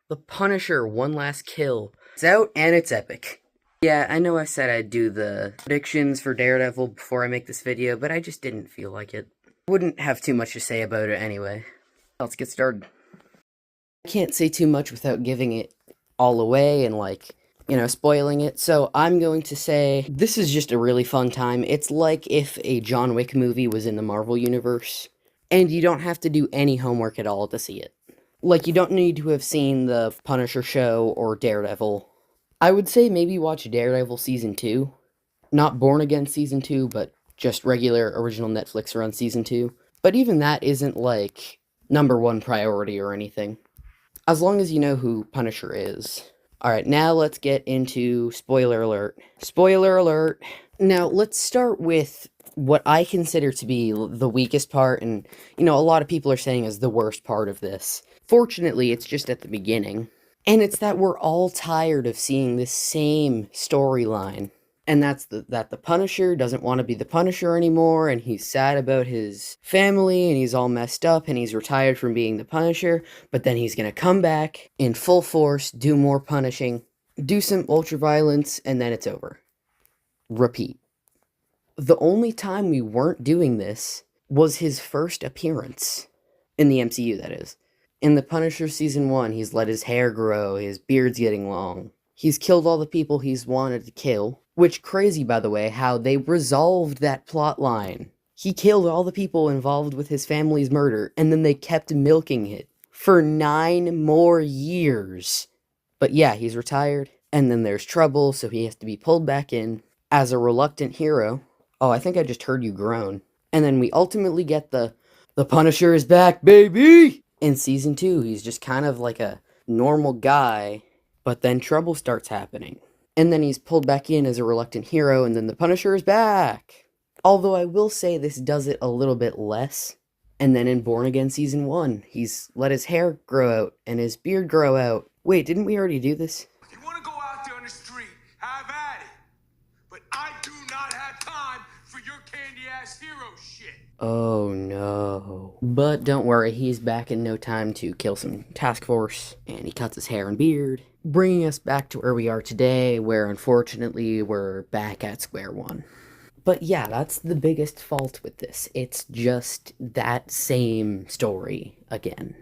The Punisher, One Last Kill. It's out and it's epic. Yeah, I know I said I'd do the predictions for Daredevil before I make this video, but I just didn't feel like it. Wouldn't have too much to say about it anyway. Let's get started. I can't say too much without giving it all away and spoiling it, so I'm going to say this is just a really fun time. It's like if a John Wick movie was in the Marvel Universe, and you don't have to do any homework at all to see it. Like, you don't need to have seen the Punisher show or Daredevil. I would say maybe watch Daredevil Season 2. Not Born Again Season 2, but just regular original Netflix run Season 2. But even that isn't, like, #1 priority or anything. As long as you know who Punisher is. Alright, now let's get into spoiler alert. Spoiler alert! Now, let's start with what I consider to be the weakest part, and, a lot of people are saying is the worst part of this. Fortunately, it's just at the beginning. And it's that we're all tired of seeing this same storyline. And that's that the Punisher doesn't want to be the Punisher anymore, and he's sad about his family, and he's all messed up, and he's retired from being the Punisher, but then he's gonna come back in full force, do more punishing, do some ultra-violence, and then it's over. Repeat. The only time we weren't doing this was his first appearance. In the MCU, that is. In The Punisher Season 1, he's let his hair grow, his beard's getting long. He's killed all the people he's wanted to kill. Which, crazy by the way, how they resolved that plot line. He killed all the people involved with his family's murder, and then they kept milking it for 9 more years. But yeah, he's retired, and then there's trouble, so he has to be pulled back in as a reluctant hero. Oh, I think I just heard you groan. And then we ultimately get the Punisher is back, baby! In Season 2, he's just kind of like a normal guy, but then trouble starts happening. And then he's pulled back in as a reluctant hero, and then the Punisher is back! Although I will say this does it a little bit less. And then in Born Again Season 1, he's let his hair grow out, and his beard grow out. Wait, didn't we already do this? If you want to go out there on the street, have at it. But I do not have time for your candy-ass hero shit. Oh no. But don't worry, he's back in no time to kill some task force, and he cuts his hair and beard, bringing us back to where we are today, where unfortunately we're back at square one. But yeah, that's the biggest fault with this. It's just that same story again.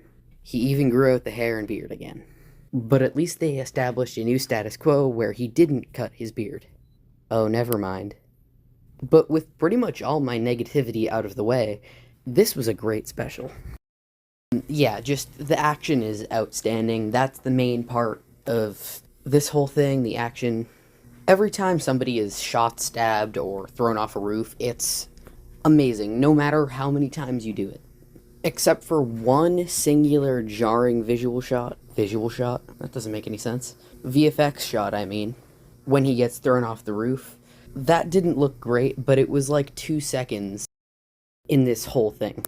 He even grew out the hair and beard again. But at least they established a new status quo where he didn't cut his beard. Oh, never mind. But with pretty much all my negativity out of the way, this was a great special. Yeah, just the action is outstanding. That's the main part of this whole thing, the action. Every time somebody is shot, stabbed, or thrown off a roof, it's amazing, no matter how many times you do it. Except for one singular jarring visual shot? That doesn't make any sense. VFX shot, I mean. When he gets thrown off the roof. That didn't look great, but it was like 2 seconds in this whole thing.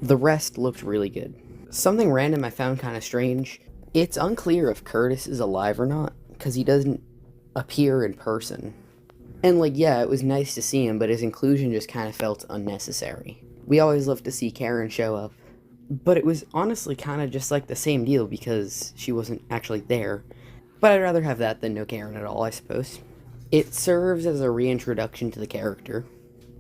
The rest looked really good. Something random I found kind of strange. It's unclear if Curtis is alive or not, because he doesn't appear in person. And yeah, it was nice to see him, but his inclusion just kind of felt unnecessary. We always love to see Karen show up. But it was honestly kind of just like the same deal because she wasn't actually there. But I'd rather have that than no Karen at all, I suppose. It serves as a reintroduction to the character,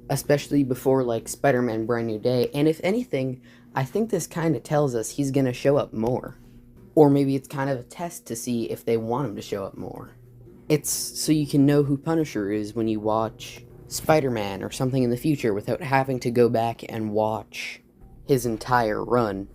especially before, Spider-Man Brand New Day, and if anything, I think this kind of tells us he's gonna show up more. Or maybe it's kind of a test to see if they want him to show up more. It's so you can know who Punisher is when you watch Spider-Man or something in the future without having to go back and watch his entire run.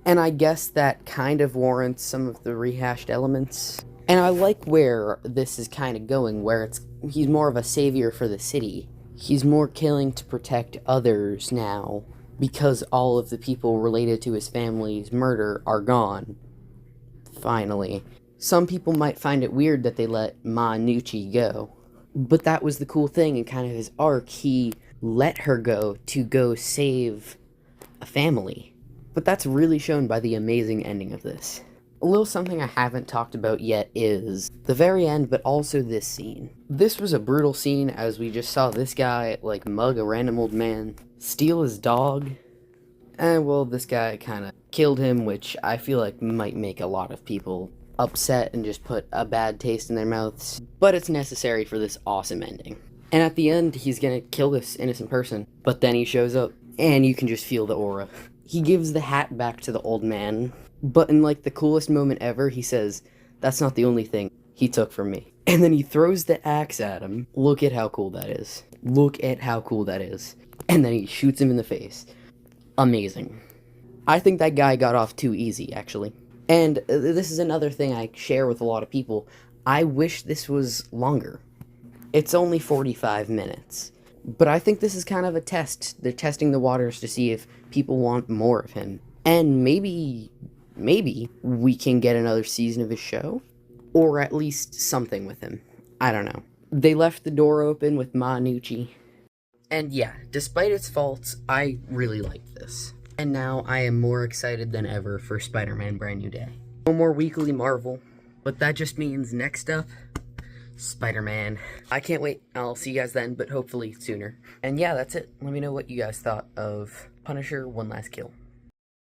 And I guess that kind of warrants some of the rehashed elements. And I like where this is kind of going, where he's more of a savior for the city. He's more killing to protect others now, because all of the people related to his family's murder are gone. Finally. Some people might find it weird that they let Ma Nucci go. But that was the cool thing in kind of his arc. He let her go to go save a family. But that's really shown by the amazing ending of this. A little something I haven't talked about yet is the very end, but also this scene. This was a brutal scene as we just saw this guy, mug a random old man, steal his dog, and well, this guy kind of killed him, which I feel like might make a lot of people upset and just put a bad taste in their mouths. But it's necessary for this awesome ending. And at the end, he's gonna kill this innocent person. But then he shows up, and you can just feel the aura. He gives the hat back to the old man. But in like the coolest moment ever, he says, "That's not the only thing he took from me." And then he throws the axe at him. Look at how cool that is. Look at how cool that is. And then he shoots him in the face. Amazing. I think that guy got off too easy, actually. And this is another thing I share with a lot of people. I wish this was longer. It's only 45 minutes. But I think this is kind of a test. They're testing the waters to see if people want more of him. And maybe we can get another season of his show. Or at least something with him. I don't know. They left the door open with Manucci. And yeah, despite its faults, I really liked this. And now I am more excited than ever for Spider-Man Brand New Day. No more weekly Marvel, but that just means next up, Spider-Man. I can't wait. I'll see you guys then, but hopefully sooner. And yeah, that's it. Let me know what you guys thought of Punisher One Last Kill.